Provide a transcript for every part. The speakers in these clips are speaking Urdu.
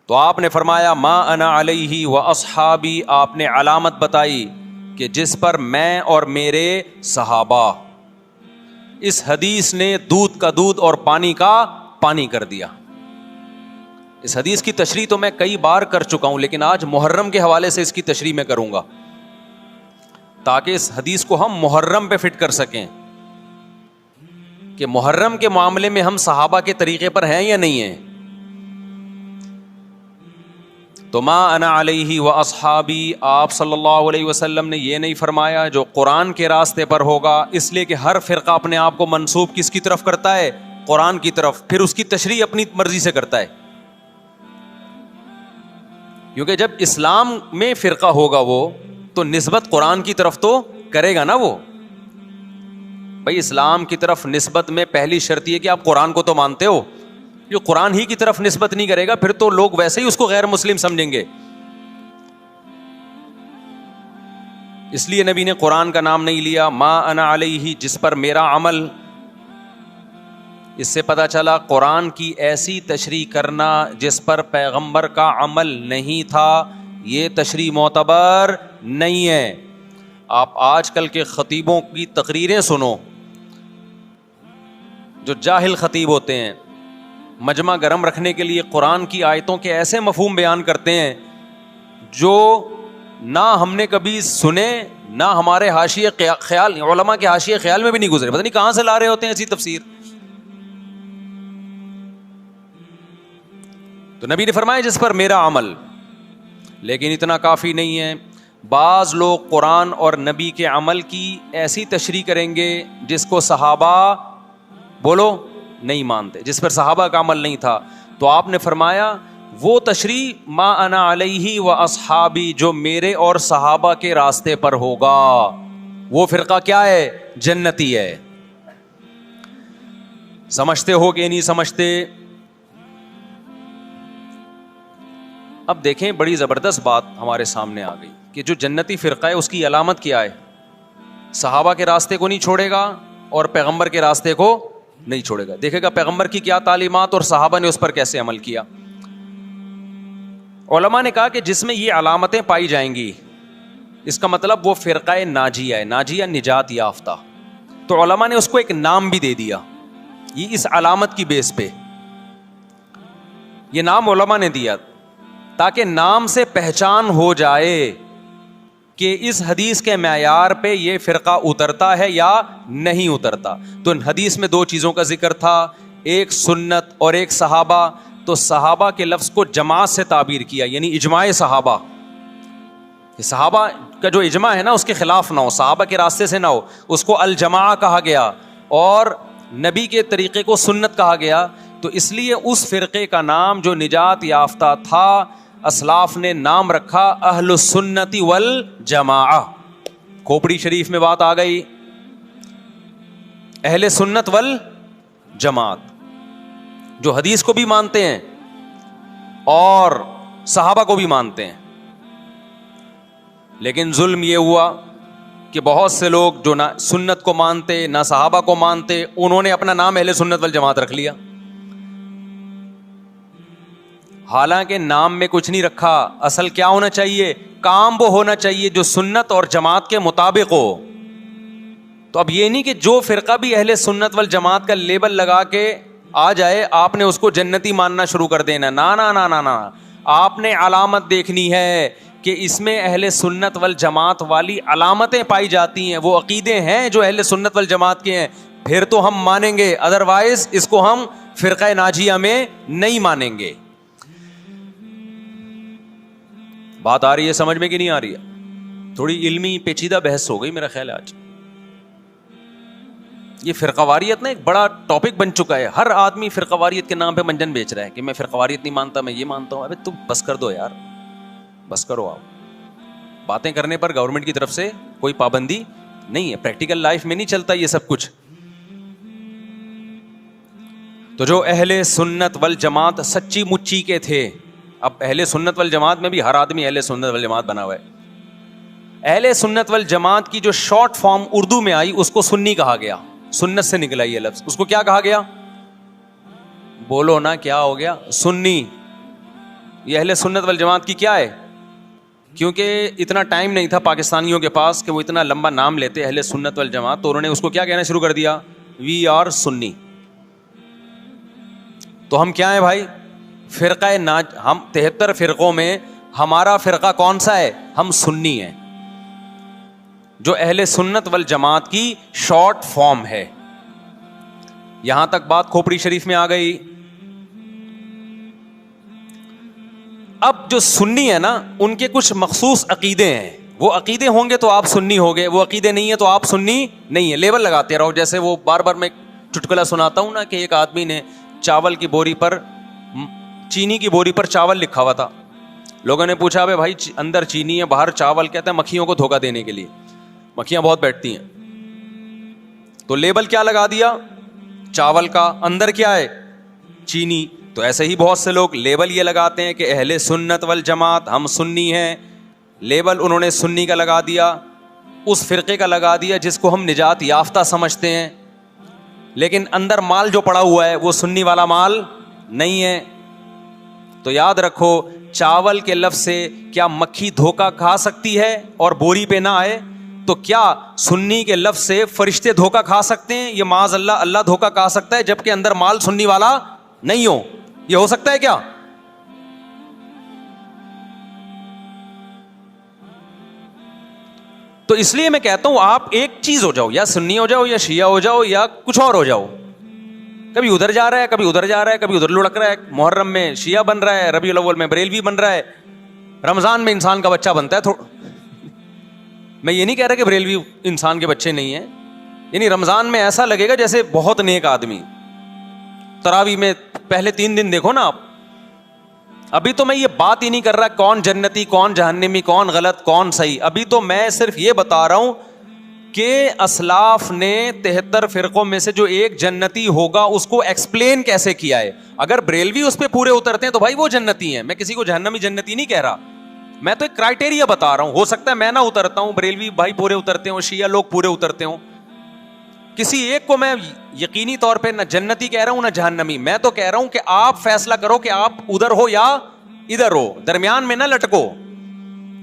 تو آپ نے فرمایا ما انا علیہ و اصحابی، آپ نے علامت بتائی کہ جس پر میں اور میرے صحابہ. اس حدیث نے دودھ کا دودھ اور پانی کا پانی کر دیا. اس حدیث کی تشریح تو میں کئی بار کر چکا ہوں، لیکن آج محرم کے حوالے سے اس کی تشریح میں کروں گا تاکہ اس حدیث کو ہم محرم پہ فٹ کر سکیں کہ محرم کے معاملے میں ہم صحابہ کے طریقے پر ہیں یا نہیں ہیں. تو ما انا علیہ و اصحابی، آپ صلی اللہ علیہ وسلم نے یہ نہیں فرمایا جو قرآن کے راستے پر ہوگا، اس لیے کہ ہر فرقہ اپنے آپ کو منسوب کس کی طرف کرتا ہے؟ قرآن کی طرف، پھر اس کی تشریح اپنی مرضی سے کرتا ہے. کیونکہ جب اسلام میں فرقہ ہوگا وہ تو نسبت قرآن کی طرف تو کرے گا نا. وہ بھائی اسلام کی طرف نسبت میں پہلی شرط یہ کہ آپ قرآن کو تو مانتے ہو. جو قرآن ہی کی طرف نسبت نہیں کرے گا پھر تو لوگ ویسے ہی اس کو غیر مسلم سمجھیں گے. اس لیے نبی نے قرآن کا نام نہیں لیا. ما انا علیہ، جس پر میرا عمل. اس سے پتہ چلا قرآن کی ایسی تشریح کرنا جس پر پیغمبر کا عمل نہیں تھا، یہ تشریح معتبر نہیں ہے. آپ آج کل کے خطیبوں کی تقریریں سنو، جو جاہل خطیب ہوتے ہیں، مجمع گرم رکھنے کے لیے قرآن کی آیتوں کے ایسے مفہوم بیان کرتے ہیں جو نہ ہم نے کبھی سنے، نہ ہمارے حاشیے خیال، علماء کے حاشیے خیال میں بھی نہیں گزرے. پتہ نہیں کہاں سے لا رہے ہوتے ہیں ایسی تفسیر. تو نبی نے فرمایا جس پر میرا عمل. لیکن اتنا کافی نہیں ہے. بعض لوگ قرآن اور نبی کے عمل کی ایسی تشریح کریں گے جس کو صحابہ بولو نہیں مانتے، جس پر صحابہ کا عمل نہیں تھا. تو آپ نے فرمایا وہ تشریح ما انا علیہ و اصحابی جو میرے اور صحابہ کے راستے پر ہوگا، وہ فرقہ کیا ہے؟ جنتی ہے. سمجھتے ہو کہ نہیں سمجھتے؟ اب دیکھیں بڑی زبردست بات ہمارے سامنے آ گئی کہ جو جنتی فرقہ ہے اس کی علامت کیا ہے؟ صحابہ کے راستے کو نہیں چھوڑے گا اور پیغمبر کے راستے کو نہیں چھوڑے گا. دیکھے گا پیغمبر کی کیا تعلیمات اور صحابہ نے اس پر کیسے عمل کیا. علماء نے کہا کہ جس میں یہ علامتیں پائی جائیں گی اس کا مطلب وہ فرقہ ناجیہ ہے، ناجیہ نجات یافتہ. تو علماء نے اس کو ایک نام بھی دے دیا یہ اس علامت کی بیس پہ. یہ نام علماء نے دیا تاکہ نام سے پہچان ہو جائے کہ اس حدیث کے معیار پہ یہ فرقہ اترتا ہے یا نہیں اترتا. تو حدیث میں دو چیزوں کا ذکر تھا، ایک سنت اور ایک صحابہ. تو صحابہ کے لفظ کو جماعت سے تعبیر کیا، یعنی اجماع صحابہ. صحابہ کا جو اجماع ہے نا اس کے خلاف نہ ہو، صحابہ کے راستے سے نہ ہو، اس کو الجماع کہا گیا اور نبی کے طریقے کو سنت کہا گیا. تو اس لیے اس فرقے کا نام جو نجات یافتہ تھا اسلاف نے نام رکھا اہل السنت والجماعہ. کھوپڑی شریف میں بات آ گئی، اہل سنت والجماعت جو حدیث کو بھی مانتے ہیں اور صحابہ کو بھی مانتے ہیں. لیکن ظلم یہ ہوا کہ بہت سے لوگ جو نہ سنت کو مانتے نہ صحابہ کو مانتے، انہوں نے اپنا نام اہل سنت والجماعت رکھ لیا. حالانکہ نام میں کچھ نہیں رکھا. اصل کیا ہونا چاہیے؟ کام وہ ہونا چاہیے جو سنت اور جماعت کے مطابق ہو. تو اب یہ نہیں کہ جو فرقہ بھی اہل سنت والجماعت کا لیبل لگا کے آ جائے آپ نے اس کو جنتی ماننا شروع کر دینا. نا نا نا نا نا، آپ نے علامت دیکھنی ہے کہ اس میں اہل سنت والجماعت والی علامتیں پائی جاتی ہیں، وہ عقیدے ہیں جو اہل سنت والجماعت کے ہیں، پھر تو ہم مانیں گے، ادروائز اس کو ہم فرقہ ناجیہ میں نہیں مانیں گے. بات آ رہی ہے سمجھ میں کہ نہیں آ رہی ہے؟ تھوڑی علمی پیچیدہ بحث ہو گئی میرا خیال ہے آج. یہ فرقہ واریت نا ایک بڑا ٹاپک بن چکا ہے. ہر آدمی فرقہ واریت کے نام پہ منجن بیچ رہا ہے کہ میں فرقہ واریت نہیں مانتا، میں یہ مانتا ہوں. ابے تم بس کر دو یار، بس کرو. آپ باتیں کرنے پر گورنمنٹ کی طرف سے کوئی پابندی نہیں ہے، پریکٹیکل لائف میں نہیں چلتا یہ سب کچھ. تو جو اہل سنت والجماعت سچی مچی کے تھے، اب اہل سنت والجماعت میں بھی ہر آدمی اہل سنت والجماعت بنا ہوا ہے. اہل سنت والجماعت کی جو شارٹ فارم اردو میں آئی اس کو سنی کہا گیا. سنت سے نکلا یہ لفظ. اس کو کیا کہا گیا؟ بولو نا کیا ہو گیا؟ سنی. یہ اہل سنت والجماعت کی کیا ہے؟ کیونکہ اتنا ٹائم نہیں تھا پاکستانیوں کے پاس کہ وہ اتنا لمبا نام لیتے اہل سنت والجماعت، تو انہوں نے اس کو کیا کہنا شروع کر دیا؟ وی آر سنی. تو ہم کیا ہیں بھائی؟ فرقہ ہم 73 فرقوں میں ہمارا فرقہ کون سا ہے؟ ہم سنی ہیں، جو اہل سنت والجماعت کی شارٹ فارم ہے. یہاں تک بات کھوپڑی شریف میں آ گئی. اب جو سنی ہے نا، ان کے کچھ مخصوص عقیدے ہیں. وہ عقیدے ہوں گے تو آپ سنی ہوگے، وہ عقیدے نہیں ہیں تو آپ سنی نہیں ہے. لیبل لگاتے رہو. جیسے وہ بار بار میں چٹکلا سناتا ہوں نا کہ ایک آدمی نے چاول کی بوری پر، چینی کی بوری پر چاول لکھا ہوا تھا. لوگوں نے پوچھا بھائی اندر چینی ہے باہر چاول، کہتا ہے مکھیوں کو دھوکہ دینے کے لیے، مکھیاں بہت بیٹھتی ہیں. تو لیبل کیا لگا دیا؟ چاول کا، اندر کیا ہے؟ چینی. تو ایسے ہی بہت سے لوگ لیبل یہ لگاتے ہیں کہ اہل سنت والجماعت ہم سنی ہیں. لیبل انہوں نے سنی کا لگا دیا، اس فرقے کا لگا دیا جس کو ہم نجات یافتہ سمجھتے ہیں، لیکن اندر مال جو پڑا ہوا ہے وہ سنی والا مال نہیں ہے. تو یاد رکھو، چاول کے لفظ سے کیا مکھی دھوکہ کھا سکتی ہے اور بوری پہ نہ آئے؟ تو کیا سنی کے لفظ سے فرشتے دھوکہ کھا سکتے ہیں؟ یہ معاذ اللہ، اللہ دھوکہ کھا سکتا ہے جبکہ اندر مال سنی والا نہیں ہو. یہ ہو سکتا ہے کیا؟ تو اس لیے میں کہتا ہوں آپ ایک چیز ہو جاؤ، یا سنی ہو جاؤ یا شیعہ ہو جاؤ یا کچھ اور ہو جاؤ. کبھی ادھر جا رہا ہے، کبھی ادھر جا رہا ہے، کبھی ادھر لڑک رہا ہے. محرم میں شیعہ بن رہا ہے، ربیع الاول میں بریلوی بن رہا ہے، رمضان میں انسان کا بچہ بنتا ہے. میں یہ نہیں کہہ رہا کہ بریلوی انسان کے بچے نہیں ہیں، یعنی رمضان میں ایسا لگے گا جیسے بہت نیک آدمی. تراویح میں پہلے 3 دن دیکھو نا آپ. ابھی تو میں یہ بات ہی نہیں کر رہا کون جنتی کون جہنمی، کون غلط کون صحیح. ابھی تو میں صرف یہ بتا رہا ہوں کہ اسلاف نے 73 فرقوں میں سے جو ایک جنتی ہوگا اس کو ایکسپلین کیسے کیا ہے. اگر بریلوی اس پہ پورے اترتے ہیں تو بھائی وہ جنتی ہیں. میں کسی کو جہنمی جنتی نہیں کہہ رہا، میں تو ایک کرائٹیریا بتا رہا ہوں. ہو سکتا ہے میں نہ اترتا ہوں، بریلوی بھائی پورے اترتے ہوں، شیعہ لوگ پورے اترتے ہوں. کسی ایک کو میں یقینی طور پہ نہ جنتی کہہ رہا ہوں نہ جہنمی. میں تو کہہ رہا ہوں کہ آپ فیصلہ کرو کہ آپ ادھر ہو یا ادھر ہو، درمیان میں نہ لٹکو.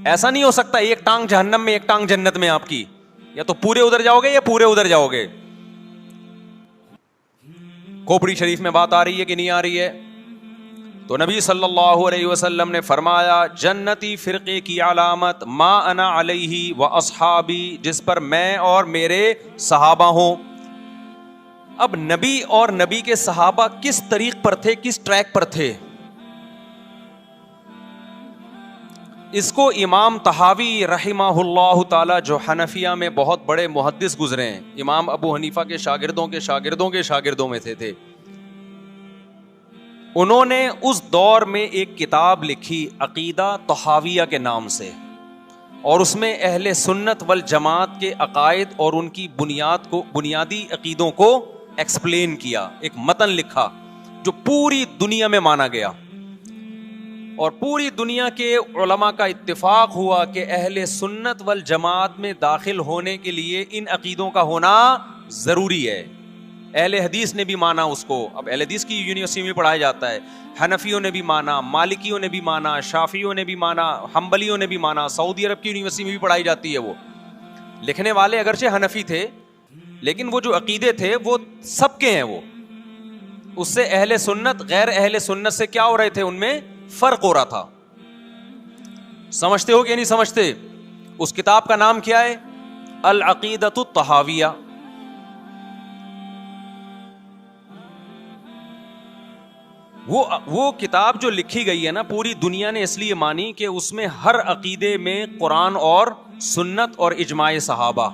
ایسا نہیں ہو سکتا ایک ٹانگ جہنم میں ایک ٹانگ جنت میں آپ کی. یا تو پورے ادھر جاؤ گے یا پورے ادھر جاؤ گے. کھوپڑی شریف میں بات آ رہی ہے کہ نہیں آ رہی ہے؟ تو نبی صلی اللہ علیہ وسلم نے فرمایا جنتی فرقے کی علامت ما انا علیہ و اصحابی، جس پر میں اور میرے صحابہ ہوں. اب نبی اور نبی کے صحابہ کس طریق پر تھے، کس ٹریک پر تھے؟ اس کو امام طحاوی رحمہ اللہ تعالی، جو حنفیہ میں بہت بڑے محدث گزرے ہیں، امام ابو حنیفہ کے شاگردوں کے شاگردوں کے شاگردوں میں تھے، انہوں نے اس دور میں ایک کتاب لکھی عقیدہ طحاویہ کے نام سے، اور اس میں اہل سنت والجماعت کے عقائد اور ان کی بنیادی عقیدوں کو ایکسپلین کیا. ایک متن لکھا جو پوری دنیا میں مانا گیا، اور پوری دنیا کے علماء کا اتفاق ہوا کہ اہل سنت والجماعت میں داخل ہونے کے لیے ان عقیدوں کا ہونا ضروری ہے. اہل حدیث نے بھی مانا اس کو. اب اہل حدیث کی یونیورسٹی میں پڑھایا جاتا ہے. حنفیوں نے بھی مانا، مالکیوں نے بھی مانا، شافعیوں نے بھی مانا، حنبلیوں نے بھی مانا. سعودی عرب کی یونیورسٹی میں بھی پڑھائی جاتی ہے. وہ لکھنے والے اگرچہ حنفی تھے لیکن وہ جو عقیدے تھے وہ سب کے ہیں. وہ اس سے اہل سنت غیر اہل سنت سے کیا ہو رہے تھے، ان میں فرق ہو رہا تھا. سمجھتے ہو کہ نہیں سمجھتے؟ اس کتاب کا نام کیا ہے؟ العقیدۃ الطحاویہ. وہ کتاب جو لکھی گئی ہے نا، پوری دنیا نے اس لیے مانی کہ اس میں ہر عقیدے میں قرآن اور سنت اور اجماع صحابہ،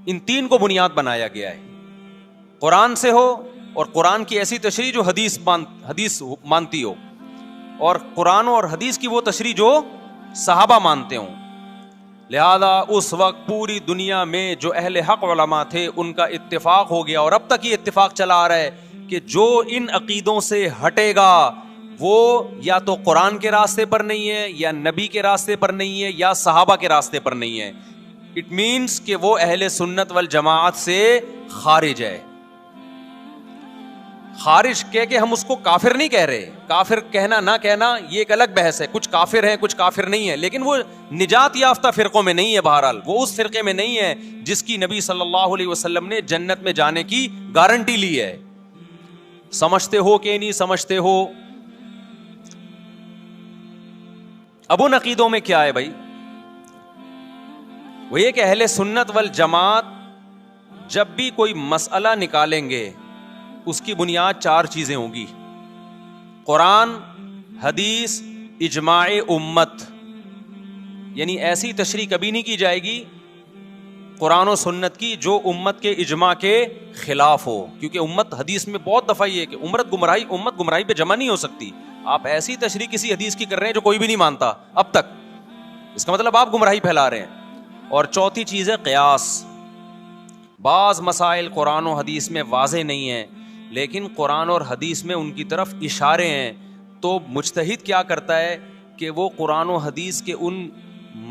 ان 3 کو بنیاد بنایا گیا ہے. قرآن سے ہو، اور قرآن کی ایسی تشریح جو حدیث مانتی ہو، اور قرآن اور حدیث کی وہ تشریح جو صحابہ مانتے ہوں. لہذا اس وقت پوری دنیا میں جو اہل حق علماء تھے ان کا اتفاق ہو گیا، اور اب تک یہ اتفاق چلا آ رہا ہے کہ جو ان عقیدوں سے ہٹے گا وہ یا تو قرآن کے راستے پر نہیں ہے، یا نبی کے راستے پر نہیں ہے، یا صحابہ کے راستے پر نہیں ہے. اٹ مینس کہ وہ اہل سنت والجماعت سے خارج ہے. خارج کہہ کے ہم اس کو کافر نہیں کہہ رہے, کافر کہنا نہ کہنا یہ ایک الگ بحث ہے, کچھ کافر ہیں کچھ کافر نہیں ہے, لیکن وہ نجات یافتہ فرقوں میں نہیں ہے, بہرحال وہ اس فرقے میں نہیں ہے جس کی نبی صلی اللہ علیہ وسلم نے جنت میں جانے کی گارنٹی لی ہے. سمجھتے ہو کہ نہیں سمجھتے ہو؟ ابو نقیدوں میں کیا ہے بھائی؟ وہ یہ کہ اہل سنت والجماعت جب بھی کوئی مسئلہ نکالیں گے اس کی بنیاد 4 چیزیں ہوں گی: قرآن, حدیث, اجماع امت. یعنی ایسی تشریح کبھی نہیں کی جائے گی قرآن و سنت کی جو امت کے اجماع کے خلاف ہو, کیونکہ امت حدیث میں بہت دفعہ یہ ہے کہ امت گمراہی پہ جمع نہیں ہو سکتی. آپ ایسی تشریح کسی حدیث کی کر رہے ہیں جو کوئی بھی نہیں مانتا اب تک, اس کا مطلب آپ گمراہی پھیلا رہے ہیں. اور چوتھی چیز ہے قیاس. بعض مسائل قرآن و حدیث میں واضح نہیں ہیں لیکن قرآن اور حدیث میں ان کی طرف اشارے ہیں, تو مجتہد کیا کرتا ہے کہ وہ قرآن و حدیث کے ان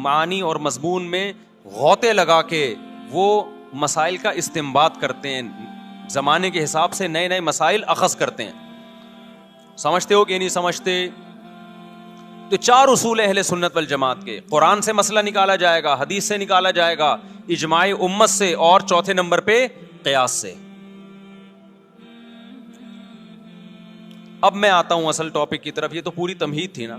معنی اور مضمون میں غوطے لگا کے وہ مسائل کا استنباط کرتے ہیں, زمانے کے حساب سے نئے نئے مسائل اخذ کرتے ہیں. سمجھتے ہو کہ نہیں سمجھتے؟ تو 4 اصول اہل سنت والجماعت کے: قرآن سے مسئلہ نکالا جائے گا, حدیث سے نکالا جائے گا, اجماع امت سے, اور چوتھے نمبر پہ قیاس سے. اب میں آتا ہوں اصل ٹاپک کی طرف. یہ تو پوری تمہید تھی نا.